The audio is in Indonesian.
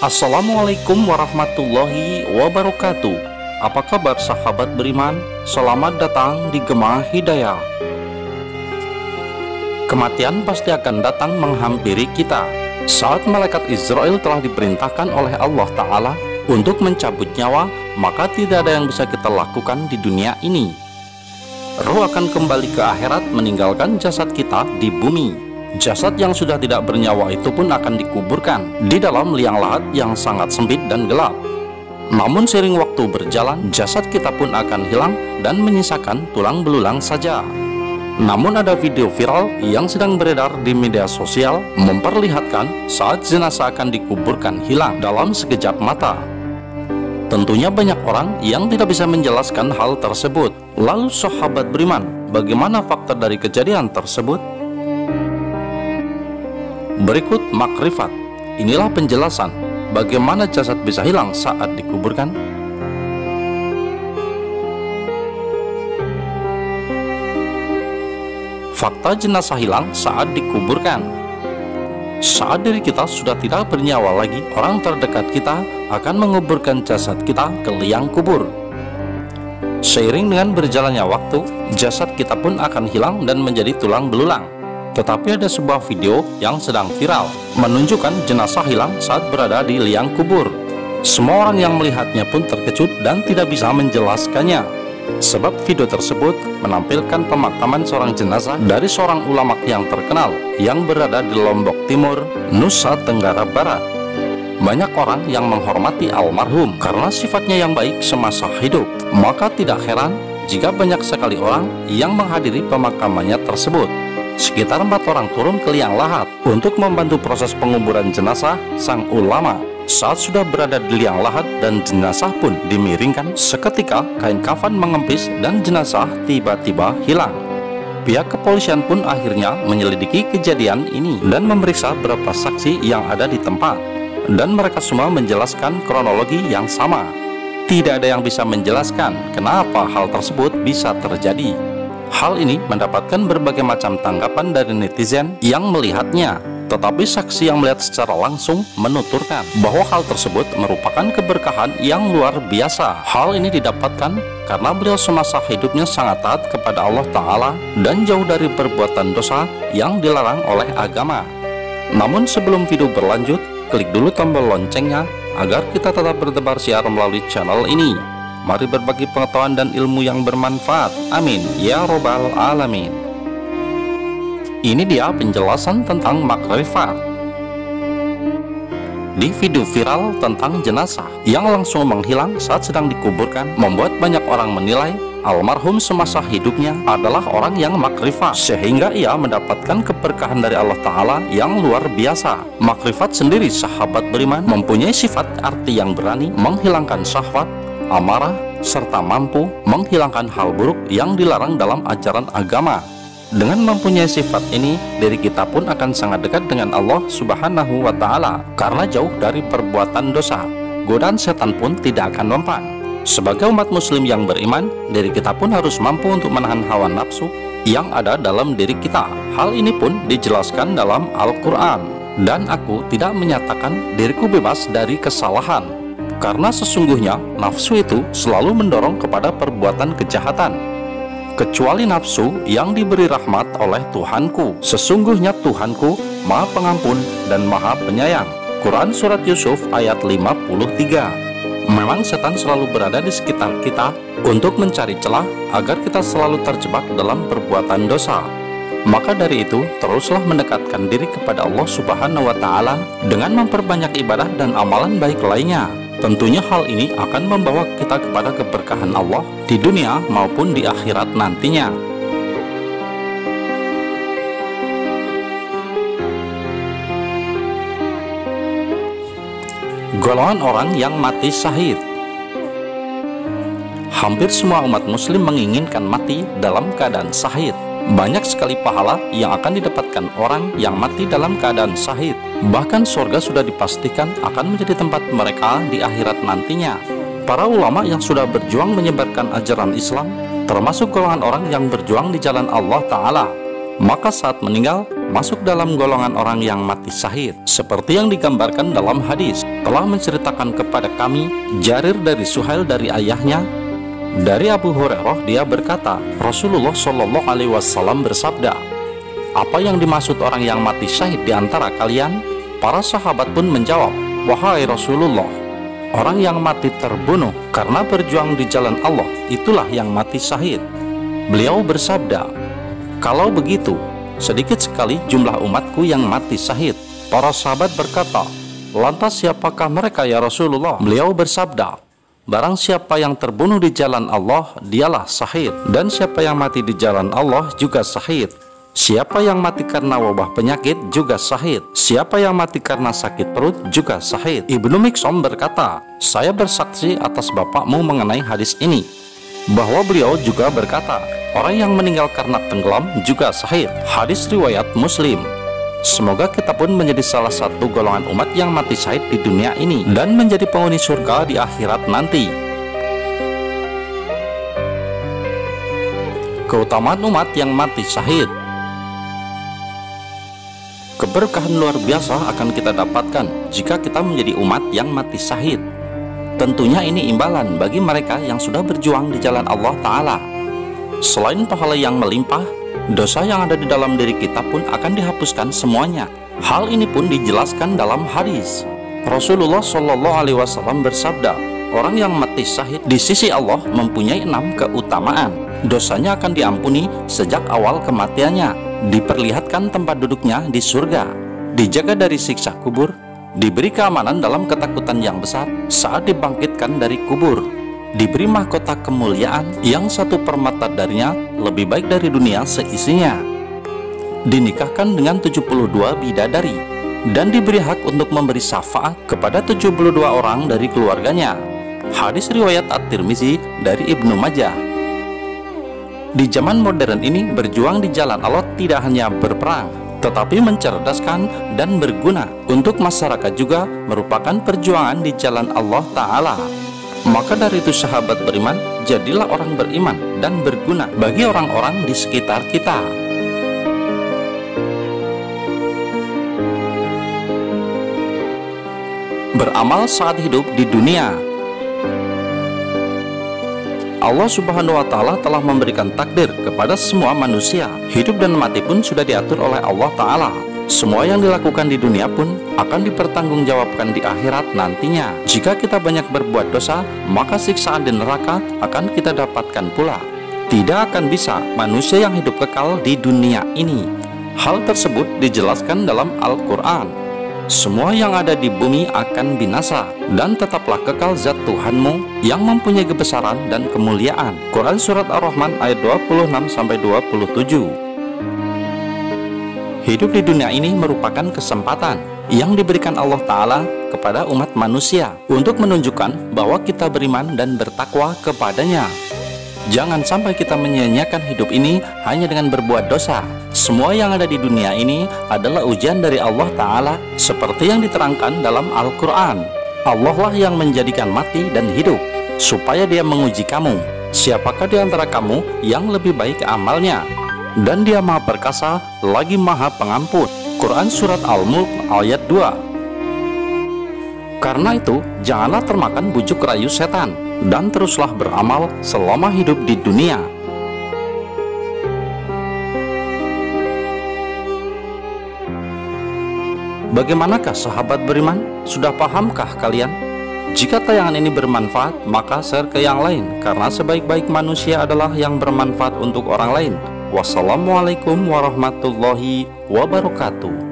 Assalamualaikum warahmatullahi wabarakatuh. Apa kabar sahabat beriman? Selamat datang di Gema Hidayah. Kematian pasti akan datang menghampiri kita. Saat malaikat Israel telah diperintahkan oleh Allah Ta'ala untuk mencabut nyawa, maka tidak ada yang bisa kita lakukan di dunia ini. Roh akan kembali ke akhirat meninggalkan jasad kita di bumi. Jasad yang sudah tidak bernyawa itu pun akan dikuburkan di dalam liang lahat yang sangat sempit dan gelap. Namun seiring waktu berjalan, jasad kita pun akan hilang dan menyisakan tulang belulang saja. Namun ada video viral yang sedang beredar di media sosial memperlihatkan saat jenazah akan dikuburkan hilang dalam sekejap mata. Tentunya banyak orang yang tidak bisa menjelaskan hal tersebut. Lalu sahabat beriman, bagaimana fakta dari kejadian tersebut? Berikut makrifat. Inilah penjelasan bagaimana jasad bisa hilang saat dikuburkan. Fakta jenazah hilang saat dikuburkan. Saat diri kita sudah tidak bernyawa lagi, orang terdekat kita akan menguburkan jasad kita ke liang kubur. Seiring dengan berjalannya waktu, jasad kita pun akan hilang dan menjadi tulang belulang. Tetapi ada sebuah video yang sedang viral menunjukkan jenazah hilang saat berada di liang kubur. Semua orang yang melihatnya pun terkejut dan tidak bisa menjelaskannya, sebab video tersebut menampilkan pemakaman seorang jenazah dari seorang ulama yang terkenal yang berada di Lombok Timur, Nusa Tenggara Barat. Banyak orang yang menghormati almarhum karena sifatnya yang baik semasa hidup. Maka tidak heran jika banyak sekali orang yang menghadiri pemakamannya tersebut. Sekitar 4 orang turun ke liang lahat untuk membantu proses penguburan jenazah sang ulama. Saat sudah berada di liang lahat dan jenazah pun dimiringkan, seketika kain kafan mengempis dan jenazah tiba-tiba hilang. Pihak kepolisian pun akhirnya menyelidiki kejadian ini dan memeriksa beberapa saksi yang ada di tempat. Dan mereka semua menjelaskan kronologi yang sama. Tidak ada yang bisa menjelaskan kenapa hal tersebut bisa terjadi. Hal ini mendapatkan berbagai macam tanggapan dari netizen yang melihatnya. Tetapi saksi yang melihat secara langsung menuturkan bahwa hal tersebut merupakan keberkahan yang luar biasa. Hal ini didapatkan karena beliau semasa hidupnya sangat taat kepada Allah Ta'ala dan jauh dari perbuatan dosa yang dilarang oleh agama. Namun sebelum video berlanjut, klik dulu tombol loncengnya agar kita tetap bertebar siar melalui channel ini. Mari berbagi pengetahuan dan ilmu yang bermanfaat. Amin ya robbal alamin. Ini dia penjelasan tentang makrifat. Di video viral tentang jenazah yang langsung menghilang saat sedang dikuburkan, membuat banyak orang menilai almarhum semasa hidupnya adalah orang yang makrifat, sehingga ia mendapatkan keberkahan dari Allah Ta'ala yang luar biasa. Makrifat sendiri sahabat beriman mempunyai sifat arti yang berani, menghilangkan syahwat, amarah, serta mampu menghilangkan hal buruk yang dilarang dalam ajaran agama. Dengan mempunyai sifat ini, diri kita pun akan sangat dekat dengan Allah Subhanahu wa Ta'ala karena jauh dari perbuatan dosa. Godaan setan pun tidak akan mempan. Sebagai umat muslim yang beriman, diri kita pun harus mampu untuk menahan hawa nafsu yang ada dalam diri kita. Hal ini pun dijelaskan dalam Al-Quran. Dan aku tidak menyatakan diriku bebas dari kesalahan, karena sesungguhnya nafsu itu selalu mendorong kepada perbuatan kejahatan, kecuali nafsu yang diberi rahmat oleh Tuhanku. Sesungguhnya Tuhanku Maha Pengampun dan Maha Penyayang. Quran Surat Yusuf ayat 53. Memang setan selalu berada di sekitar kita untuk mencari celah agar kita selalu terjebak dalam perbuatan dosa. Maka dari itu, teruslah mendekatkan diri kepada Allah Subhanahu wa Ta'ala dengan memperbanyak ibadah dan amalan baik lainnya. Tentunya hal ini akan membawa kita kepada keberkahan Allah di dunia maupun di akhirat nantinya. Golongan orang yang mati syahid. Hampir semua umat muslim menginginkan mati dalam keadaan syahid. Banyak sekali pahala yang akan didapatkan orang yang mati dalam keadaan syahid. Bahkan surga sudah dipastikan akan menjadi tempat mereka di akhirat nantinya. Para ulama yang sudah berjuang menyebarkan ajaran Islam termasuk golongan orang yang berjuang di jalan Allah Ta'ala. Maka saat meninggal, masuk dalam golongan orang yang mati syahid. Seperti yang digambarkan dalam hadis, telah menceritakan kepada kami Jarir dari Suhail dari ayahnya, dari Abu Hurairah, dia berkata, Rasulullah Shallallahu Alaihi Wasallam bersabda, apa yang dimaksud orang yang mati syahid di antara kalian? Para sahabat pun menjawab, wahai Rasulullah, orang yang mati terbunuh karena berjuang di jalan Allah, itulah yang mati syahid. Beliau bersabda, kalau begitu, sedikit sekali jumlah umatku yang mati syahid. Para sahabat berkata, lantas siapakah mereka ya Rasulullah? Beliau bersabda, barang siapa yang terbunuh di jalan Allah, dialah syahid. Dan siapa yang mati di jalan Allah juga syahid. Siapa yang mati karena wabah penyakit juga syahid. Siapa yang mati karena sakit perut juga syahid. Ibnu Miksom berkata, saya bersaksi atas bapakmu mengenai hadis ini, bahwa beliau juga berkata, orang yang meninggal karena tenggelam juga syahid. Hadis riwayat Muslim. Semoga kita pun menjadi salah satu golongan umat yang mati syahid di dunia ini dan menjadi penghuni surga di akhirat nanti. Keutamaan umat yang mati syahid. Keberkahan luar biasa akan kita dapatkan jika kita menjadi umat yang mati syahid. Tentunya ini imbalan bagi mereka yang sudah berjuang di jalan Allah Ta'ala. Selain pahala yang melimpah, dosa yang ada di dalam diri kita pun akan dihapuskan semuanya. Hal ini pun dijelaskan dalam hadis. Rasulullah Shallallahu Alaihi Wasallam bersabda, orang yang mati syahid di sisi Allah mempunyai 6 keutamaan. Dosanya akan diampuni sejak awal kematiannya, diperlihatkan tempat duduknya di surga, dijaga dari siksa kubur, diberi keamanan dalam ketakutan yang besar saat dibangkitkan dari kubur, diberi mahkota kemuliaan yang satu permata darinya lebih baik dari dunia seisinya, dinikahkan dengan 72 bidadari, dan diberi hak untuk memberi syafaat kepada 72 orang dari keluarganya. Hadis riwayat At-Tirmizi dari Ibnu Majah. Di zaman modern ini, berjuang di jalan Allah tidak hanya berperang, tetapi mencerdaskan dan berguna untuk masyarakat juga merupakan perjuangan di jalan Allah Ta'ala. Maka dari itu sahabat beriman, jadilah orang beriman dan berguna bagi orang-orang di sekitar kita. Beramal saat hidup di dunia. Allah Subhanahu wa Ta'ala telah memberikan takdir kepada semua manusia. Hidup dan mati pun sudah diatur oleh Allah Ta'ala. Semua yang dilakukan di dunia pun akan dipertanggungjawabkan di akhirat nantinya. Jika kita banyak berbuat dosa, maka siksaan di neraka akan kita dapatkan pula. Tidak akan bisa manusia yang hidup kekal di dunia ini. Hal tersebut dijelaskan dalam Al-Quran. Semua yang ada di bumi akan binasa, dan tetaplah kekal zat Tuhanmu yang mempunyai kebesaran dan kemuliaan. Quran Surat Ar-Rahman ayat 26-27. Hidup di dunia ini merupakan kesempatan yang diberikan Allah Ta'ala kepada umat manusia untuk menunjukkan bahwa kita beriman dan bertakwa kepadanya. Jangan sampai kita menyia-nyiakan hidup ini hanya dengan berbuat dosa. Semua yang ada di dunia ini adalah ujian dari Allah Ta'ala, seperti yang diterangkan dalam Al-Quran. Allah lah yang menjadikan mati dan hidup, supaya Dia menguji kamu, siapakah di antara kamu yang lebih baik amalnya. Dan Dia Maha Perkasa lagi Maha Pengampun. Quran Surat Al-Mulk ayat 2. Karena itu, janganlah termakan bujuk rayu setan, dan teruslah beramal selama hidup di dunia. Bagaimanakah sahabat beriman? Sudah pahamkah kalian? Jika tayangan ini bermanfaat, maka share ke yang lain, karena sebaik-baik manusia adalah yang bermanfaat untuk orang lain. Wassalamualaikum warahmatullahi wabarakatuh.